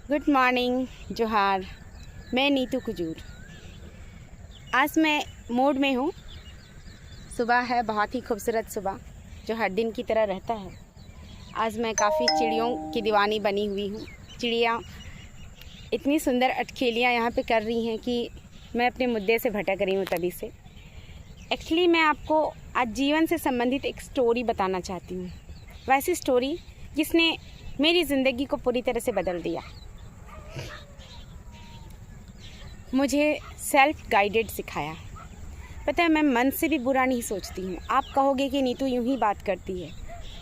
Good morning जोहार। मैं नीतू कुजूर। आज मैं मूड में हूँ। सुबह है, बहुत ही खूबसूरत सुबह जो हर दिन की तरह रहता है। आज मैं काफ़ी चिड़ियों की दीवानी बनी हुई हूँ। चिड़िया इतनी सुंदर अटखेलियाँ यहाँ पे कर रही हैं कि मैं अपने मुद्दे से भटक रही हूँ तभी से। एक्चुअली मैं आपको आज जीवन से संबंधित एक स्टोरी बताना चाहती हूँ, वैसी स्टोरी जिसने मेरी ज़िंदगी को पूरी तरह से बदल दिया। मुझे सेल्फ गाइडेड सिखाया। पता है, मैं मन से भी बुरा नहीं सोचती हूँ। आप कहोगे कि नीतू यूं ही बात करती है।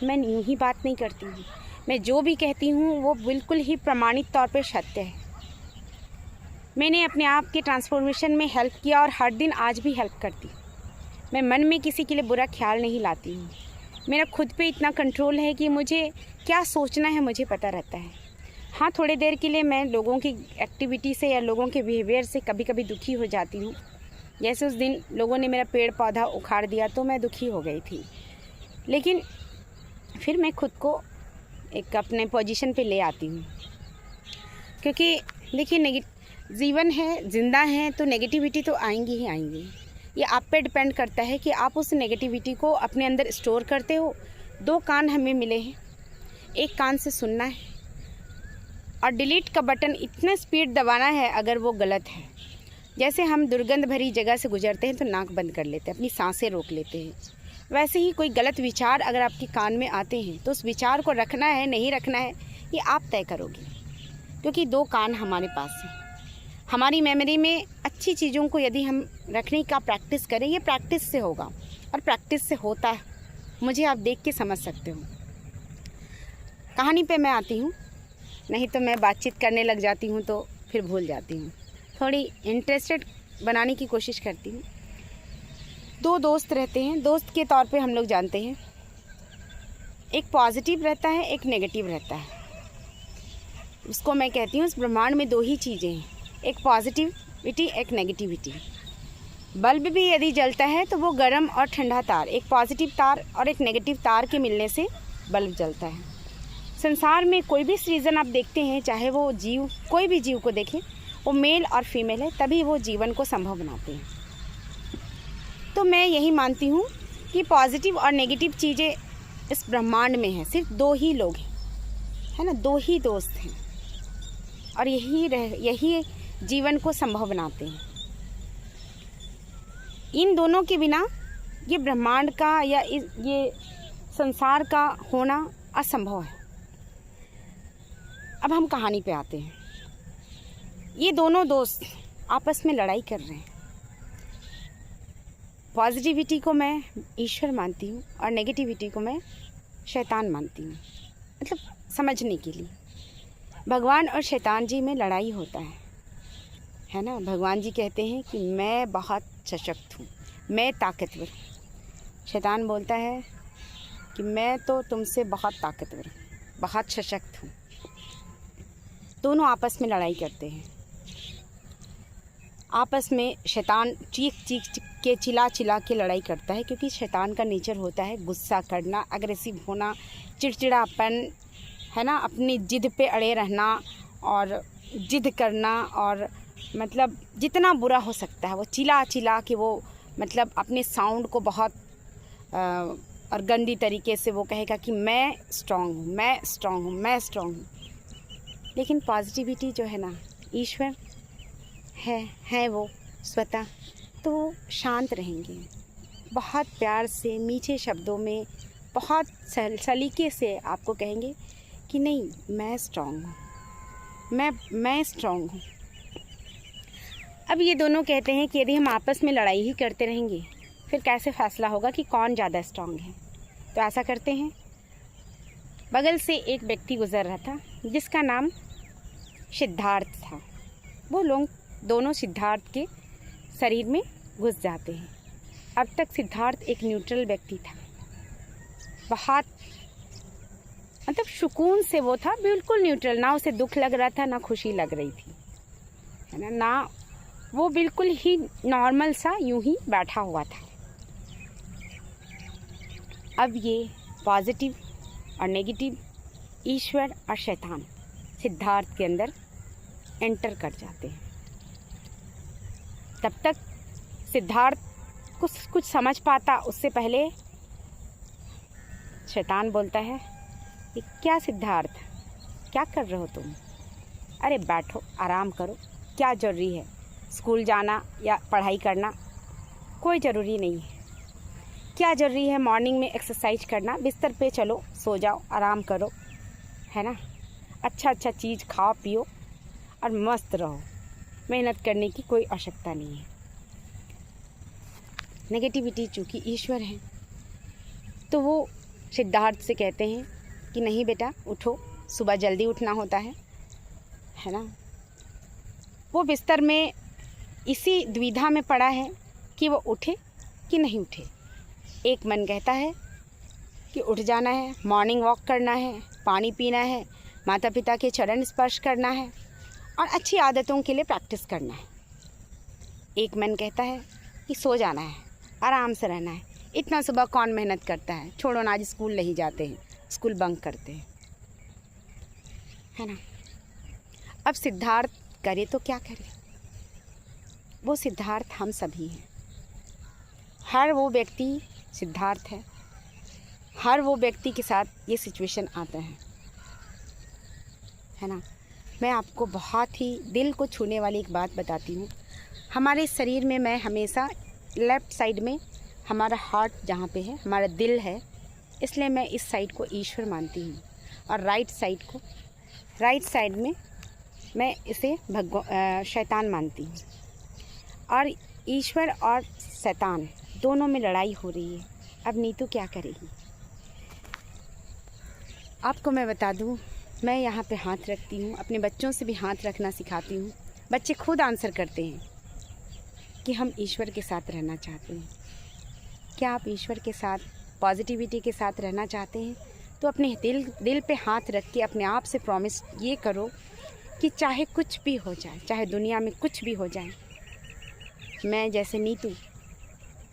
मैं यूं ही बात नहीं करती हूँ। मैं जो भी कहती हूँ वो बिल्कुल ही प्रमाणित तौर पे सत्य है। मैंने अपने आप के ट्रांसफॉर्मेशन में हेल्प किया और हर दिन आज भी हेल्प करती हूँ। मैं मन में किसी के लिए बुरा ख्याल नहीं लाती हूँ। मेरा खुद पे इतना कंट्रोल है कि मुझे क्या सोचना है मुझे पता रहता है। हाँ, थोड़ी देर के लिए मैं लोगों की एक्टिविटी से या लोगों के बिहेवियर से कभी कभी दुखी हो जाती हूँ। जैसे उस दिन लोगों ने मेरा पेड़ पौधा उखाड़ दिया तो मैं दुखी हो गई थी, लेकिन फिर मैं खुद को एक अपने पोजीशन पे ले आती हूँ। क्योंकि देखिए, जीवन है, जिंदा है तो नेगेटिविटी तो आएंगी ही आएंगी। ये आप पे डिपेंड करता है कि आप उस नेगेटिविटी को अपने अंदर स्टोर करते हो। 2 कान हमें मिले हैं, एक कान से सुनना है और डिलीट का बटन इतना स्पीड दबाना है अगर वो गलत है। जैसे हम दुर्गंध भरी जगह से गुजरते हैं तो नाक बंद कर लेते हैं, अपनी सांसें रोक लेते हैं। वैसे ही कोई गलत विचार अगर आपके कान में आते हैं तो उस विचार को रखना है नहीं रखना है ये आप तय करोगे। क्योंकि 2 कान हमारे पास हैं। हमारी मेमोरी में अच्छी चीज़ों को यदि हम रखने का प्रैक्टिस करें, ये प्रैक्टिस से होगा और प्रैक्टिस से होता है। मुझे आप देख के समझ सकते हो। कहानी पे मैं आती हूँ, नहीं तो मैं बातचीत करने लग जाती हूँ तो फिर भूल जाती हूँ। थोड़ी इंटरेस्टेड बनाने की कोशिश करती हूँ। 2 दोस्त रहते हैं। दोस्त के तौर पे हम लोग जानते हैं, एक पॉजिटिव रहता है, एक नेगेटिव रहता है। उसको मैं कहती हूँ, इस ब्रह्मांड में 2 ही चीज़ें हैं, एक पॉजिटिविटी, एक नेगेटिविटी। बल्ब भी यदि जलता है तो वो गर्म और ठंडा तार, एक पॉजिटिव तार और एक नेगेटिव तार के मिलने से बल्ब जलता है। संसार में कोई भी सृजन आप देखते हैं, चाहे वो जीव, कोई भी जीव को देखें, वो मेल और फीमेल है, तभी वो जीवन को संभव बनाते हैं। तो मैं यही मानती हूँ कि पॉजिटिव और नेगेटिव चीज़ें इस ब्रह्मांड में हैं। सिर्फ 2 ही लोग हैं, है ना, 2 ही दोस्त हैं और यही जीवन को संभव बनाते हैं। इन दोनों के बिना ये ब्रह्मांड का या ये संसार का होना असंभव है। अब हम कहानी पे आते हैं। ये दोनों दोस्त आपस में लड़ाई कर रहे हैं। पॉजिटिविटी को मैं ईश्वर मानती हूँ और नेगेटिविटी को मैं शैतान मानती हूँ। मतलब समझने के लिए भगवान और शैतान जी में लड़ाई होता है ना। भगवान जी कहते हैं कि मैं बहुत सशक्त हूँ, मैं ताकतवर हूँ। शैतान बोलता है कि मैं तो तुमसे बहुत ताकतवर हूँ, बहुत सशक्त हूँ। दोनों आपस में लड़ाई करते हैं। आपस में शैतान चीख के चिल्ला के लड़ाई करता है, क्योंकि शैतान का नेचर होता है गुस्सा करना, अग्रेसिव होना, चिड़चिड़ापन, है ना, अपनी जिद पे अड़े रहना और जिद करना, और मतलब जितना बुरा हो सकता है वो चिल्ला के वो मतलब अपने साउंड को बहुत और गंदी तरीके से वो कहेगा कि मैं स्ट्रांग हूँ, मैं स्ट्रांग हूँ, मैं स्ट्रांग हूँ। लेकिन पॉजिटिविटी जो है ना, ईश्वर है वो स्वतः, तो वो शांत रहेंगे। बहुत प्यार से, मीठे शब्दों में, बहुत सलीके से आपको कहेंगे कि नहीं, मैं स्ट्रांग हूँ, मैं स्ट्रांग हूँ। अब ये दोनों कहते हैं कि यदि हम आपस में लड़ाई ही करते रहेंगे फिर कैसे फैसला होगा कि कौन ज़्यादा स्ट्रांग है। तो ऐसा करते हैं, बगल से एक व्यक्ति गुजर रहा था जिसका नाम सिद्धार्थ था। वो लोग दोनों सिद्धार्थ के शरीर में घुस जाते हैं। अब तक सिद्धार्थ एक न्यूट्रल व्यक्ति था, बहुत मतलब सुकून से वो था, बिल्कुल न्यूट्रल। ना उसे दुख लग रहा था, ना खुशी लग रही थी, है ना वो बिल्कुल ही नॉर्मल सा यूं ही बैठा हुआ था। अब ये पॉजिटिव और नेगेटिव, ईश्वर और शैतान सिद्धार्थ के अंदर एंटर कर जाते हैं। तब तक सिद्धार्थ कुछ समझ पाता, उससे पहले शैतान बोलता है कि क्या सिद्धार्थ, क्या कर रहे हो तुम? अरे बैठो, आराम करो, क्या ज़रूरी है स्कूल जाना या पढ़ाई करना? कोई ज़रूरी नहीं है। क्या ज़रूरी है मॉर्निंग में एक्सरसाइज करना? बिस्तर पे चलो, सो जाओ, आराम करो, है ना। अच्छा चीज़ खाओ पियो और मस्त रहो। मेहनत करने की कोई आवश्यकता नहीं है। नेगेटिविटी चूँकि ईश्वर है, तो वो सिद्धार्थ से कहते हैं कि नहीं बेटा उठो, सुबह जल्दी उठना होता है ना। वो बिस्तर में इसी दुविधा में पड़ा है कि वो उठे कि नहीं उठे। एक मन कहता है कि उठ जाना है, मॉर्निंग वॉक करना है, पानी पीना है, माता पिता के चरण स्पर्श करना है और अच्छी आदतों के लिए प्रैक्टिस करना है। एक मन कहता है कि सो जाना है, आराम से रहना है, इतना सुबह कौन मेहनत करता है, छोड़ो ना, आज स्कूल नहीं जाते हैं, स्कूल बंक करते हैं, है ना। अब सिद्धार्थ करे तो क्या करे? वो सिद्धार्थ हम सभी हैं। हर वो व्यक्ति सिद्धार्थ है। हर वो व्यक्ति के साथ ये सिचुएशन आता है ना। मैं आपको बहुत ही दिल को छूने वाली एक बात बताती हूँ। हमारे शरीर में मैं हमेशा लेफ़्ट साइड में हमारा हार्ट जहाँ पे है, हमारा दिल है, इसलिए मैं इस साइड को ईश्वर मानती हूँ और राइट साइड में मैं इसे शैतान मानती हूँ। और ईश्वर और शैतान दोनों में लड़ाई हो रही है। अब नीतू क्या करेगी? आपको मैं बता दूँ, मैं यहाँ पे हाथ रखती हूँ, अपने बच्चों से भी हाथ रखना सिखाती हूँ। बच्चे खुद आंसर करते हैं कि हम ईश्वर के साथ रहना चाहते हैं। क्या आप ईश्वर के साथ, पॉजिटिविटी के साथ रहना चाहते हैं? तो अपने दिल पे हाथ रख के अपने आप से प्रॉमिस ये करो कि चाहे कुछ भी हो जाए, चाहे दुनिया में कुछ भी हो जाए, मैं जैसे नीतू,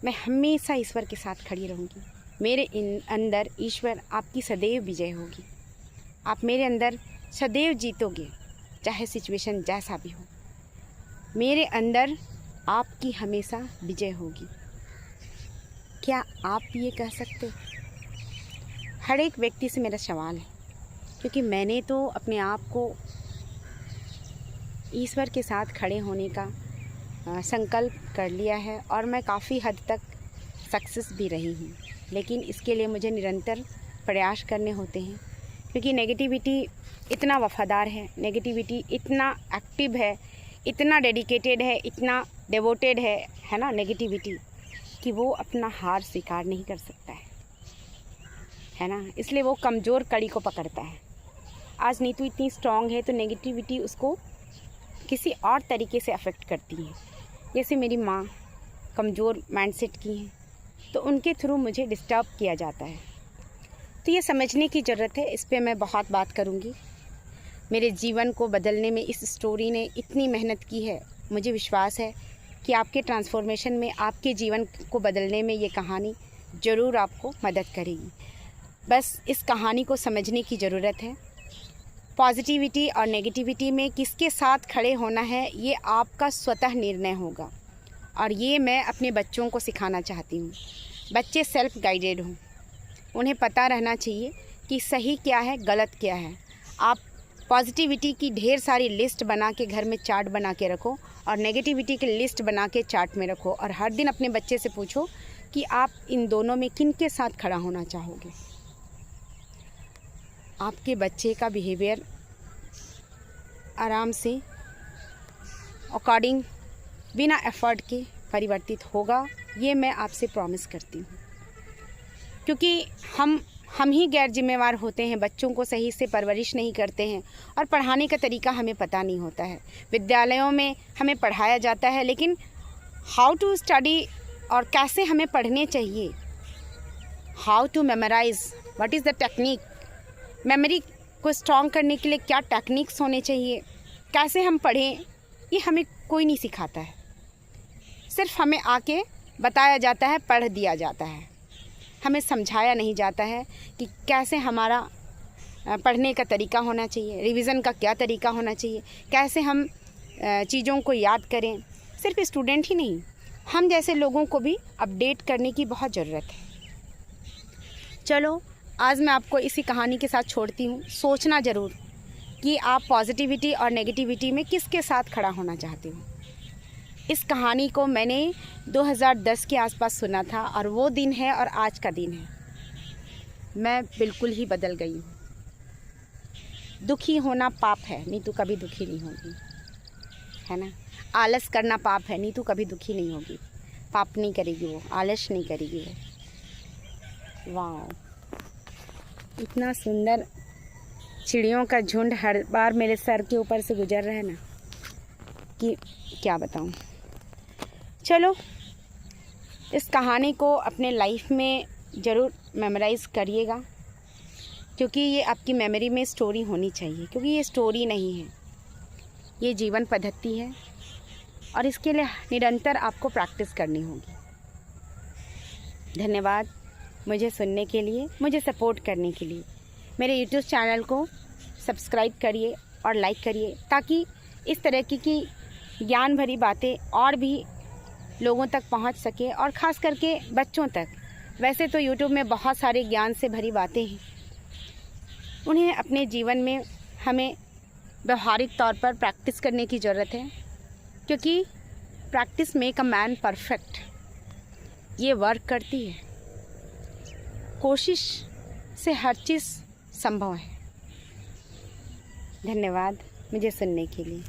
मैं हमेशा ईश्वर के साथ खड़ी रहूँगी। मेरे अंदर ईश्वर आपकी सदैव विजय होगी। आप मेरे अंदर सदैव जीतोगे, चाहे सिचुएशन जैसा भी हो। मेरे अंदर आपकी हमेशा विजय होगी। क्या आप ये कह सकते हो? हर एक व्यक्ति से मेरा सवाल है, क्योंकि मैंने तो अपने आप को ईश्वर के साथ खड़े होने का संकल्प कर लिया है और मैं काफ़ी हद तक सक्सेस भी रही हूँ। लेकिन इसके लिए मुझे निरंतर प्रयास करने होते हैं, क्योंकि नेगेटिविटी इतना वफ़ादार है, नेगेटिविटी इतना एक्टिव है, इतना डेडिकेटेड है, इतना डिवोटेड है ना नेगेटिविटी, कि वो अपना हार स्वीकार नहीं कर सकता है ना। इसलिए वो कमज़ोर कड़ी को पकड़ता है। आज नीतू इतनी स्ट्रांग है तो नेगेटिविटी उसको किसी और तरीके से अफेक्ट करती है। जैसे मेरी माँ कमज़ोर माइंडसेट की हैं, तो उनके थ्रू मुझे डिस्टर्ब किया जाता है। तो ये समझने की ज़रूरत है। इस पे मैं बहुत बात करूँगी। मेरे जीवन को बदलने में इस स्टोरी ने इतनी मेहनत की है। मुझे विश्वास है कि आपके ट्रांसफॉर्मेशन में, आपके जीवन को बदलने में ये कहानी ज़रूर आपको मदद करेगी। बस इस कहानी को समझने की ज़रूरत है। पॉजिटिविटी और नेगेटिविटी में किसके साथ खड़े होना है, ये आपका स्वतः निर्णय होगा। और ये मैं अपने बच्चों को सिखाना चाहती हूँ। बच्चे सेल्फ गाइडेड हों, उन्हें पता रहना चाहिए कि सही क्या है, गलत क्या है। आप पॉजिटिविटी की ढेर सारी लिस्ट बना के घर में चार्ट बना के रखो और नेगेटिविटी की लिस्ट बना के चार्ट में रखो, और हर दिन अपने बच्चे से पूछो कि आप इन दोनों में किन के साथ खड़ा होना चाहोगे। आपके बच्चे का बिहेवियर आराम से, अकॉर्डिंग, बिना एफर्ट के परिवर्तित होगा, ये मैं आपसे प्रॉमिस करती हूँ। क्योंकि हम ही गैर जिम्मेवार होते हैं, बच्चों को सही से परवरिश नहीं करते हैं और पढ़ाने का तरीका हमें पता नहीं होता है। विद्यालयों में हमें पढ़ाया जाता है, लेकिन हाउ टू स्टडी और कैसे हमें पढ़ने चाहिए, how to memorise, what is the technique, memory को स्ट्रॉन्ग करने के लिए क्या टेक्निक्स होने चाहिए, कैसे हम पढ़ें, ये हमें कोई नहीं सिखाता है। सिर्फ हमें आके बताया जाता है, पढ़ दिया जाता है। हमें समझाया नहीं जाता है कि कैसे हमारा पढ़ने का तरीका होना चाहिए, रिवीज़न का क्या तरीका होना चाहिए, कैसे हम चीज़ों को याद करें। सिर्फ स्टूडेंट ही नहीं, हम जैसे लोगों को भी अपडेट करने की बहुत ज़रूरत है। चलो, आज मैं आपको इसी कहानी के साथ छोड़ती हूँ। सोचना ज़रूर कि आप पॉजिटिविटी और नेगेटिविटी में किसके साथ खड़ा होना चाहते हो। इस कहानी को मैंने 2010 के आसपास सुना था और वो दिन है और आज का दिन है। मैं बिल्कुल ही बदल गई हूँ। दुखी होना पाप है, नीतू कभी दुखी नहीं होगी, है ना। आलस करना पाप है, नीतू कभी दुखी नहीं होगी, पाप नहीं करेगी वो, आलस नहीं करेगी वो। वाह, इतना सुंदर चिड़ियों का झुंड हर बार मेरे सर के ऊपर से गुजर रहा है ना कि क्या बताऊं। चलो, इस कहानी को अपने लाइफ में ज़रूर मेमोराइज़ करिएगा, क्योंकि ये आपकी मेमोरी में स्टोरी होनी चाहिए। क्योंकि ये स्टोरी नहीं है, ये जीवन पद्धति है और इसके लिए निरंतर आपको प्रैक्टिस करनी होगी। धन्यवाद मुझे सुनने के लिए, मुझे सपोर्ट करने के लिए। मेरे यूट्यूब चैनल को सब्सक्राइब करिए और लाइक करिए, ताकि इस तरह की ज्ञान भरी बातें और भी लोगों तक पहुंच सके, और ख़ास करके बच्चों तक। वैसे तो यूट्यूब में बहुत सारे ज्ञान से भरी बातें हैं, उन्हें अपने जीवन में हमें व्यवहारिक तौर पर प्रैक्टिस करने की ज़रूरत है, क्योंकि practice make a man perfect, ये वर्क करती है। कोशिश से हर चीज़ संभव है। धन्यवाद मुझे सुनने के लिए।